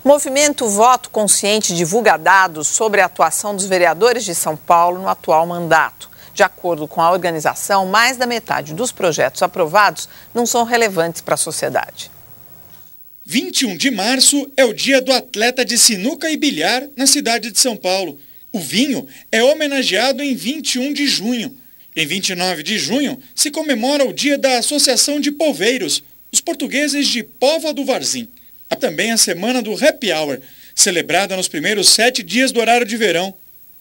O movimento Voto Consciente divulga dados sobre a atuação dos vereadores de São Paulo no atual mandato. De acordo com a organização, mais da metade dos projetos aprovados não são relevantes para a sociedade. 21 de março é o dia do atleta de sinuca e bilhar na cidade de São Paulo. O vinho é homenageado em 21 de junho. Em 29 de junho se comemora o dia da Associação de Polveiros, os portugueses de Póvoa do Varzim. Há também a semana do Happy Hour, celebrada nos primeiros 7 dias do horário de verão.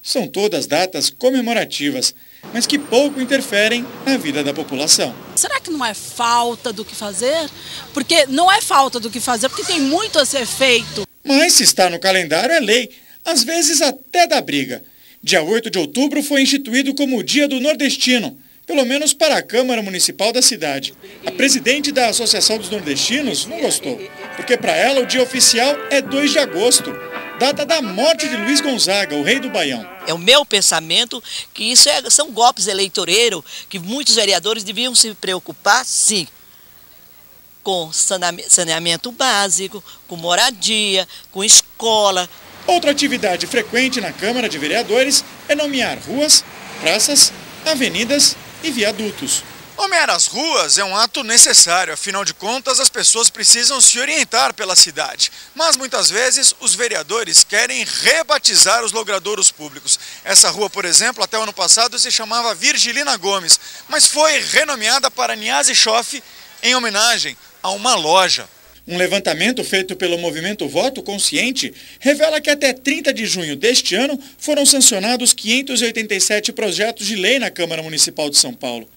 São todas datas comemorativas, mas que pouco interferem na vida da população. Será que não é falta do que fazer? Porque não é falta do que fazer, porque tem muito a ser feito. Mas se está no calendário é lei, às vezes até dá briga. Dia 8 de outubro foi instituído como o Dia do Nordestino, pelo menos para a Câmara Municipal da cidade. A presidente da Associação dos Nordestinos não gostou, porque para ela o dia oficial é 2 de agosto, data da morte de Luiz Gonzaga, o rei do Baião. É o meu pensamento que isso são golpes eleitoreiros, que muitos vereadores deviam se preocupar, sim, com saneamento básico, com moradia, com escola. Outra atividade frequente na Câmara de Vereadores é nomear ruas, praças, avenidas e viadutos. Nomear as ruas é um ato necessário, afinal de contas as pessoas precisam se orientar pela cidade. Mas muitas vezes os vereadores querem rebatizar os logradouros públicos. Essa rua, por exemplo, até o ano passado se chamava Virgilina Gomes, mas foi renomeada para Niazi Schoff em homenagem a uma loja. Um levantamento feito pelo movimento Voto Consciente revela que até 30 de junho deste ano foram sancionados 587 projetos de lei na Câmara Municipal de São Paulo.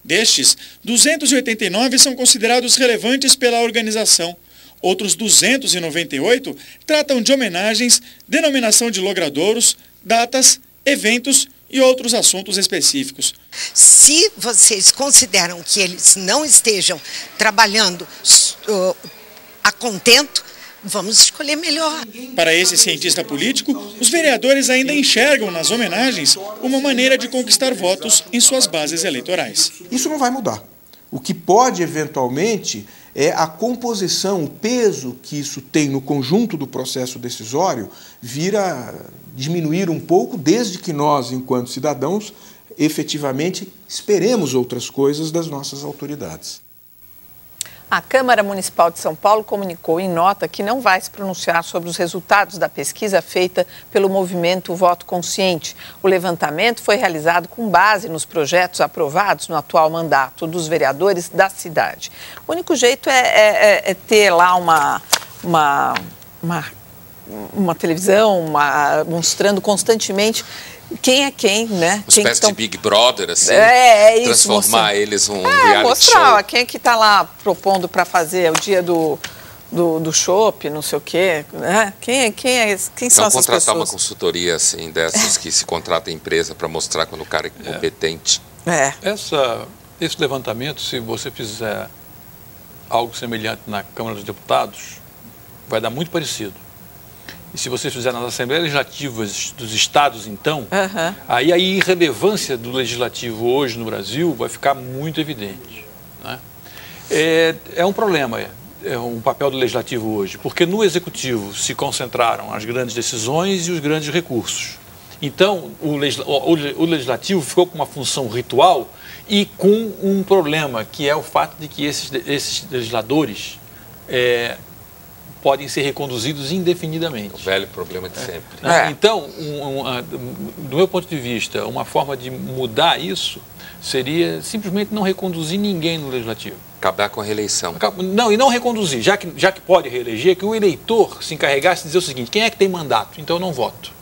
Destes, 289 são considerados relevantes pela organização. Outros 298 tratam de homenagens, denominação de logradouros, datas, eventos e outros assuntos específicos. Se vocês consideram que eles não estejam trabalhando a contento, vamos escolher melhor. Para esse cientista político, os vereadores ainda enxergam nas homenagens uma maneira de conquistar votos em suas bases eleitorais. Isso não vai mudar. O que pode, eventualmente, é a composição, o peso que isso tem no conjunto do processo decisório vir a diminuir um pouco, desde que nós, enquanto cidadãos, efetivamente esperemos outras coisas das nossas autoridades. A Câmara Municipal de São Paulo comunicou em nota que não vai se pronunciar sobre os resultados da pesquisa feita pelo movimento Voto Consciente. O levantamento foi realizado com base nos projetos aprovados no atual mandato dos vereadores da cidade. O único jeito é ter lá uma televisão mostrando constantemente quem é quem, né? Uma espécie de Big Brother, assim, isso, transformar eles um reality mostrar, show. Quem é que está lá propondo para fazer o dia do chopp, não sei o quê, né? Quem são essas pessoas? Então, contratar uma consultoria, assim, dessas que se contrata a empresa para mostrar quando o cara é competente. Esse levantamento, se você fizer algo semelhante na Câmara dos Deputados, vai dar muito parecido. E se você fizer nas Assembleias Legislativas dos Estados, então, aí a irrelevância do Legislativo hoje no Brasil vai ficar muito evidente, né? É um problema, um papel do Legislativo hoje, porque no Executivo se concentraram as grandes decisões e os grandes recursos. Então, o Legislativo ficou com uma função ritual e com um problema, que é o fato de que esses legisladores podem ser reconduzidos indefinidamente. O velho problema de sempre. Então, do meu ponto de vista, uma forma de mudar isso seria simplesmente não reconduzir ninguém no Legislativo. Acabar com a reeleição. Não, e não reconduzir, já que pode reeleger, que o eleitor se encarregasse de dizer o seguinte: quem é que tem mandato? Então eu não voto.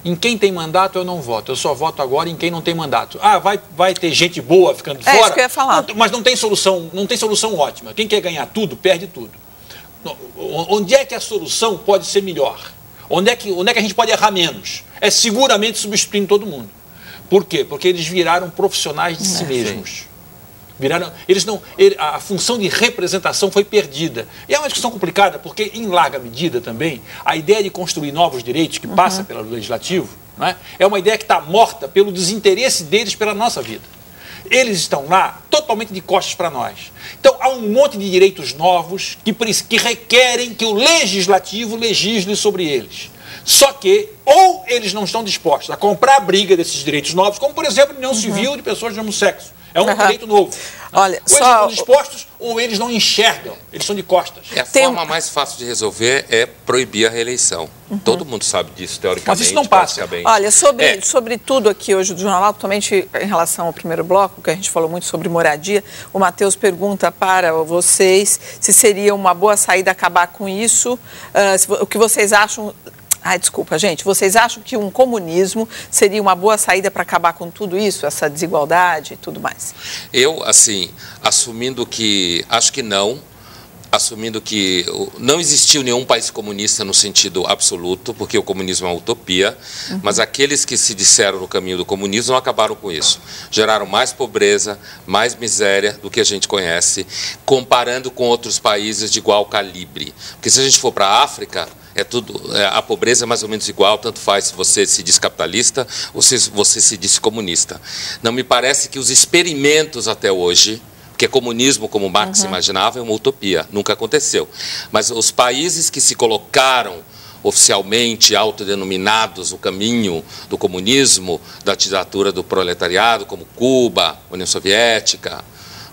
Em quem tem mandato eu não voto, eu só voto agora em quem não tem mandato. Vai ter gente boa ficando fora? Isso que eu ia falar. Mas não tem solução ótima. Quem quer ganhar tudo, perde tudo. Onde é que a solução pode ser melhor? Onde é que a gente pode errar menos? É seguramente substituindo todo mundo. Por quê? Porque eles viraram profissionais de si mesmos. A função de representação foi perdida. E é uma discussão complicada, porque, em larga medida também, a ideia de construir novos direitos, que passa pelo Legislativo, né, é uma ideia que está morta pelo desinteresse deles pela nossa vida. Eles estão lá totalmente de costas para nós. Então, há um monte de direitos novos que requerem que o legislativo legisle sobre eles. Só que, ou eles não estão dispostos a comprar a briga desses direitos novos, como, por exemplo, a união civil de pessoas de mesmo sexo. É um direito novo. Olha, ou eles estão dispostos, ou eles não enxergam. Eles estão de costas. A forma mais fácil de resolver é proibir a reeleição. Todo mundo sabe disso, teoricamente. Mas isso não passa. Olha, sobre tudo aqui hoje do Jornal, totalmente em relação ao primeiro bloco, que a gente falou muito sobre moradia, o Matheus pergunta para vocês se seria uma boa saída acabar com isso, o que vocês acham... desculpa, gente. Vocês acham que um comunismo seria uma boa saída para acabar com tudo isso, essa desigualdade e tudo mais? Eu, assim, assumindo que... Acho que não. Assumindo que não existiu nenhum país comunista no sentido absoluto, porque o comunismo é uma utopia, mas aqueles que se disseram no caminho do comunismo não acabaram com isso. Geraram mais pobreza, mais miséria do que a gente conhece, comparando com outros países de igual calibre. Porque se a gente for para a África... a pobreza é mais ou menos igual, tanto faz se você se diz capitalista ou se você se diz comunista. Não me parece que os experimentos até hoje, porque comunismo, como Marx imaginava, é uma utopia, nunca aconteceu. Mas os países que se colocaram oficialmente autodenominados o caminho do comunismo, da ditadura do proletariado, como Cuba, União Soviética,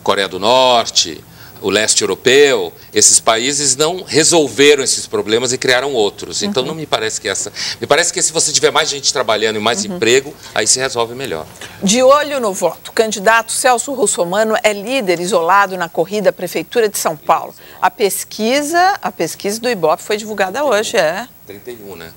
Coreia do Norte, o leste europeu, esses países não resolveram esses problemas e criaram outros. Então, não me parece que essa... Me parece que se você tiver mais gente trabalhando e mais emprego, aí se resolve melhor. De olho no voto, o candidato Celso Russomano é líder isolado na corrida à Prefeitura de São Paulo. A pesquisa do Ibope foi divulgada hoje, 31, né?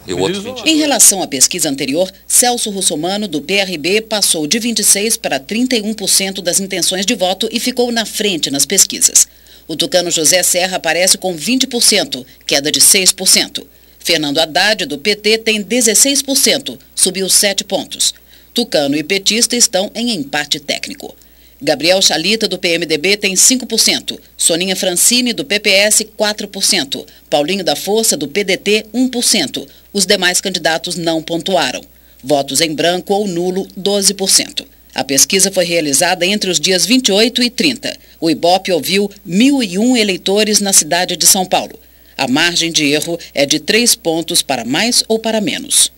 E o outro 20. Em relação à pesquisa anterior, Celso Russomano, do PRB, passou de 26% para 31% das intenções de voto e ficou na frente nas pesquisas. O tucano José Serra aparece com 20%, queda de 6%. Fernando Haddad, do PT, tem 16%, subiu 7 pontos. Tucano e petista estão em empate técnico. Gabriel Chalita, do PMDB, tem 5%. Soninha Francini, do PPS, 4%. Paulinho da Força, do PDT, 1%. Os demais candidatos não pontuaram. Votos em branco ou nulo, 12%. A pesquisa foi realizada entre os dias 28 e 30. O Ibope ouviu 1.001 eleitores na cidade de São Paulo. A margem de erro é de 3 pontos para mais ou para menos.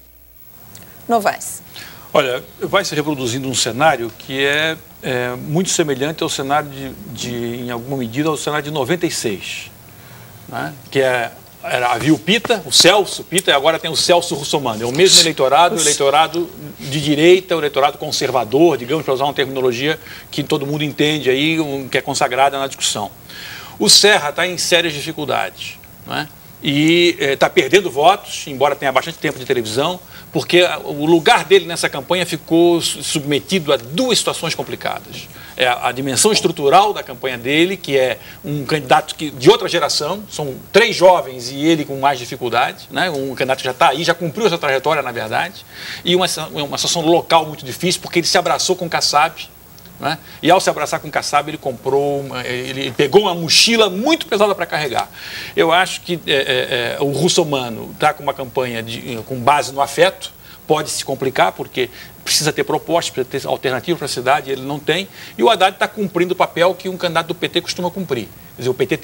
Novaes. Olha, vai se reproduzindo um cenário que é muito semelhante ao cenário em alguma medida, ao cenário de 96, né? Que havia o Pita, o Celso Pita, e agora tem o Celso Russomano. É o mesmo eleitorado, o eleitorado de direita, o eleitorado conservador, digamos, para usar uma terminologia que todo mundo entende aí, que é consagrada na discussão. O Serra está em sérias dificuldades, né? E está perdendo votos, embora tenha bastante tempo de televisão, porque o lugar dele nessa campanha ficou submetido a duas situações complicadas. A dimensão estrutural da campanha dele, que é um candidato de outra geração, são 3 jovens e ele com mais dificuldade, né? Um candidato que já está aí, já cumpriu essa trajetória, na verdade, e uma situação local muito difícil, porque ele se abraçou com o Kassab, né? E ao se abraçar com o Kassab, ele pegou uma mochila muito pesada para carregar. Eu acho que o Russomano está com uma campanha com base no afeto, pode se complicar, porque precisa ter propostas, precisa ter alternativa para a cidade, ele não tem. E o Haddad está cumprindo o papel que um candidato do PT costuma cumprir. Quer dizer, o PT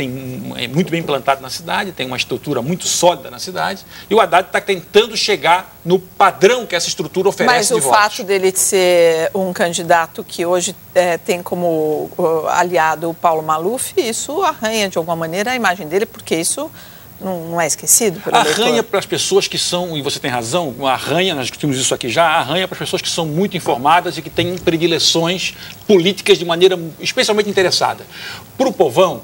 é muito bem implantado na cidade, tem uma estrutura muito sólida na cidade, e o Haddad está tentando chegar no padrão que essa estrutura oferece de votos. Mas o fato dele ser um candidato que hoje tem como aliado o Paulo Maluf, isso arranha de alguma maneira a imagem dele, porque isso não é esquecido pelo eleitor? Arranha para as pessoas que são, e você tem razão, arranha, nós discutimos isso aqui já, arranha para as pessoas que são muito informadas e que têm predileções políticas de maneira especialmente interessada. Para o povão,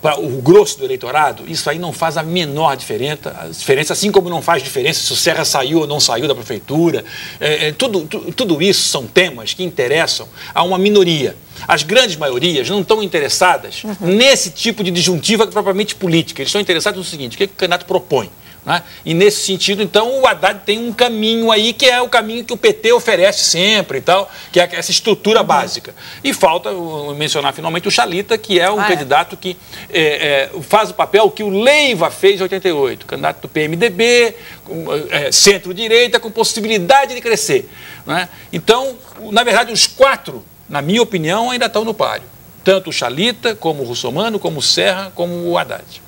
para o grosso do eleitorado, isso aí não faz a menor diferença, assim como não faz diferença se o Serra saiu ou não saiu da prefeitura. Tudo isso são temas que interessam a uma minoria. As grandes maiorias não estão interessadas nesse tipo de disjuntiva propriamente política. Eles estão interessados no seguinte: o que o candidato propõe? né? E nesse sentido, então, o Haddad tem um caminho aí que é o caminho que o PT oferece sempre e tal, que é essa estrutura básica. E falta mencionar finalmente o Chalita, que é um candidato que faz o papel que o Leiva fez em 88, candidato do PMDB, centro-direita, com possibilidade de crescer, né? Então, na verdade, os quatro, na minha opinião, ainda estão no páreo. Tanto o Chalita, como o Russomano, como o Serra, como o Haddad.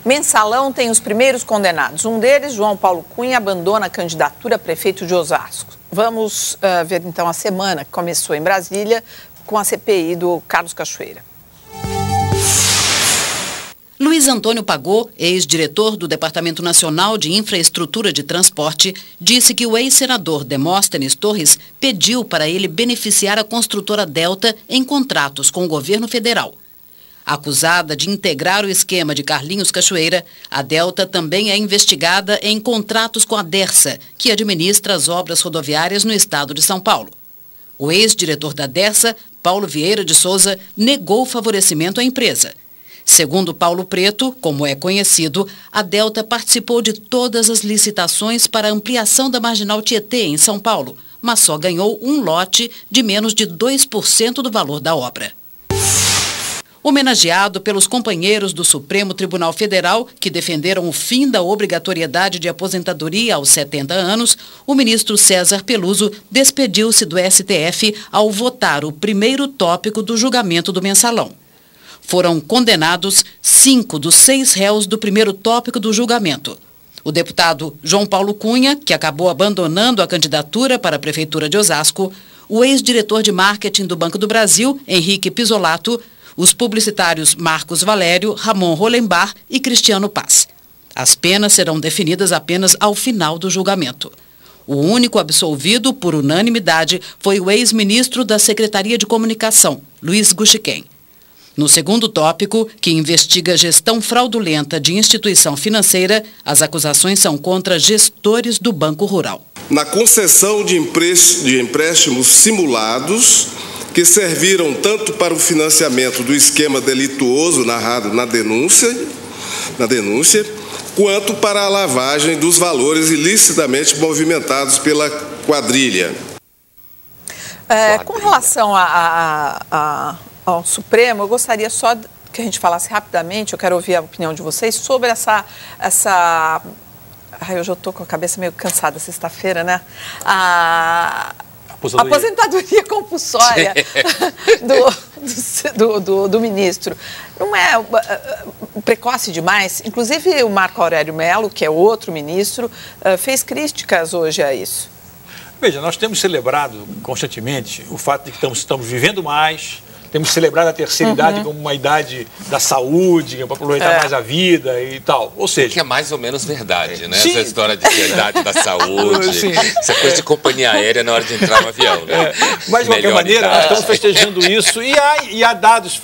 Mensalão tem os primeiros condenados. Um deles, João Paulo Cunha, abandona a candidatura a prefeito de Osasco. Vamos ver então a semana que começou em Brasília com a CPI do Carlos Cachoeira. Luiz Antônio Pagô, ex-diretor do Departamento Nacional de Infraestrutura de Transporte, disse que o ex-senador Demóstenes Torres pediu para ele beneficiar a construtora Delta em contratos com o governo federal. Acusada de integrar o esquema de Carlinhos Cachoeira, a Delta também é investigada em contratos com a Dersa, que administra as obras rodoviárias no estado de São Paulo. O ex-diretor da Dersa, Paulo Vieira de Souza, negou favorecimento à empresa. Segundo Paulo Preto, como é conhecido, a Delta participou de todas as licitações para a ampliação da Marginal Tietê, em São Paulo, mas só ganhou um lote de menos de 2% do valor da obra. Homenageado pelos companheiros do Supremo Tribunal Federal, que defenderam o fim da obrigatoriedade de aposentadoria aos 70 anos, o ministro César Peluso despediu-se do STF ao votar o primeiro tópico do julgamento do Mensalão. Foram condenados 5 dos 6 réus do primeiro tópico do julgamento. O deputado João Paulo Cunha, que acabou abandonando a candidatura para a Prefeitura de Osasco, o ex-diretor de marketing do Banco do Brasil, Henrique Pisolato, os publicitários Marcos Valério, Ramon Rolembar e Cristiano Paz. As penas serão definidas apenas ao final do julgamento. O único absolvido, por unanimidade, foi o ex-ministro da Secretaria de Comunicação, Luiz Guxiquem. No segundo tópico, que investiga gestão fraudulenta de instituição financeira, as acusações são contra gestores do Banco Rural. Na concessão de empréstimos simulados, que serviram tanto para o financiamento do esquema delituoso narrado na denúncia, quanto para a lavagem dos valores ilicitamente movimentados pela quadrilha. Com relação ao Supremo, eu gostaria só que a gente falasse rapidamente, eu quero ouvir a opinião de vocês sobre essa... Ai, hoje eu estou com a cabeça meio cansada, sexta-feira, né? A aposentadoria compulsória do ministro. Não é precoce demais? Inclusive o Marco Aurélio Mello, que é outro ministro, fez críticas hoje a isso. Veja, nós temos celebrado constantemente o fato de que estamos vivendo mais, temos celebrado a terceira idade como uma idade da saúde, para aproveitar mais a vida e tal. Ou seja... Que é mais ou menos verdade, né? Sim. Essa história de verdade da saúde, sim. Essa coisa de companhia aérea na hora de entrar no avião, né? Mas, de qualquer maneira, nós estamos festejando isso e há dados,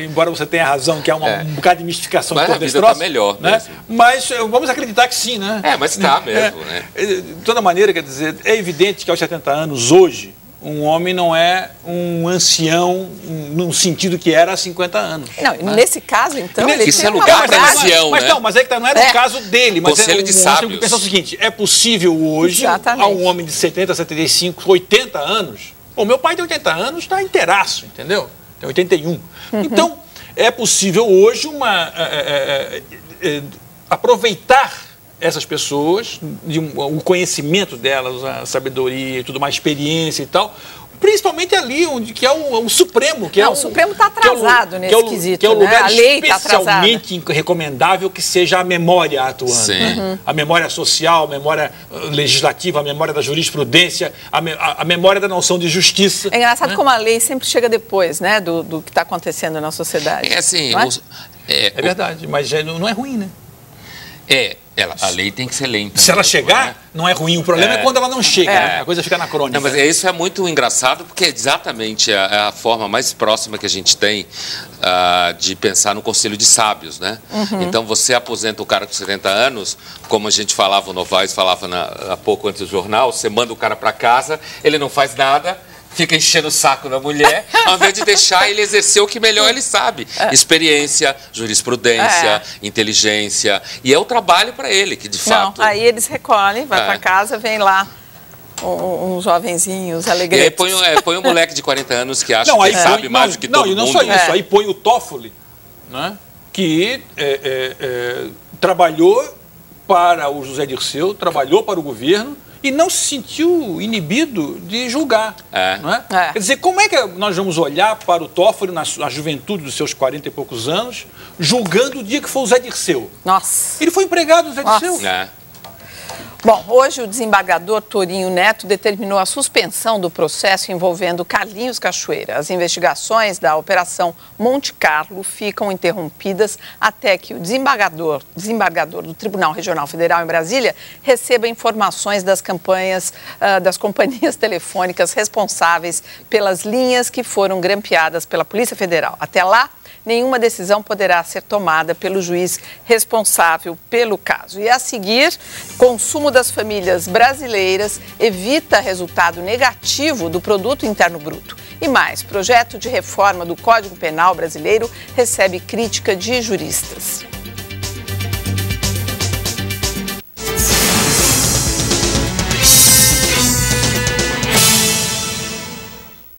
embora você tenha razão, que há um bocado de mistificação por desse troço, tá melhor, né? Mas vamos acreditar que sim, né? Mas está mesmo, né? De toda maneira, quer dizer, é evidente que aos 70 anos, hoje, um homem não é um ancião no sentido que era há 50 anos. Não, né? Nesse caso, então... Isso é lugar para ancião, né? Mas é que não era o caso dele. Mas Conselho de sábios. Pensa o seguinte, é possível hoje, a um homem de 70, 75, 80 anos... Bom, meu pai tem 80 anos, está inteiraço, entendeu? Tem 81. Então, é possível hoje aproveitar essas pessoas, o conhecimento delas, a sabedoria e tudo mais, experiência e tal, principalmente ali, que é o Supremo. O Supremo está atrasado nesse quesito, que é o lugar a lei especialmente recomendável que seja a memória atuando. Né? A memória social, a memória legislativa, a memória da jurisprudência, a memória da noção de justiça. É engraçado como a lei sempre chega depois, né, do que está acontecendo na sociedade. É assim... É verdade, mas não é ruim, né? A lei tem que ser lenta. Se ela chegar, não é ruim. O problema é quando ela não chega, né? A coisa fica anacrônica. Não, mas isso é muito engraçado, porque é exatamente a forma mais próxima que a gente tem de pensar no Conselho de Sábios, né? Então, você aposenta o cara com 70 anos, como a gente falava, o Novaes falava há pouco antes do jornal, você manda o cara para casa, ele não faz nada, fica enchendo o saco da mulher, ao invés de deixar ele exercer o que melhor ele sabe. Experiência, jurisprudência, inteligência. E é o trabalho para ele, que de fato... Não, aí eles recolhem, vai para casa, vem lá uns jovenzinhos alegretes. E aí põe um moleque de 40 anos que acha que ele sabe mais do que todo mundo. Não, e não só isso, aí põe o Toffoli, né, que trabalhou para o José Dirceu, trabalhou para o governo, e não se sentiu inibido de julgar. Não é? Quer dizer, como é que nós vamos olhar para o Toffoli na juventude dos seus 40 e poucos anos, julgando o dia que foi o Zé Dirceu? Nossa. Ele foi empregado do Zé Dirceu. Bom, hoje o desembargador Torinho Neto determinou a suspensão do processo envolvendo Carlinhos Cachoeira. As investigações da Operação Monte Carlo ficam interrompidas até que o desembargador do Tribunal Regional Federal em Brasília receba informações das companhias telefônicas responsáveis pelas linhas que foram grampeadas pela Polícia Federal. Até lá, nenhuma decisão poderá ser tomada pelo juiz responsável pelo caso. E a seguir, consumo das famílias brasileiras evita resultado negativo do Produto Interno Bruto. E mais, projeto de reforma do Código Penal brasileiro recebe crítica de juristas.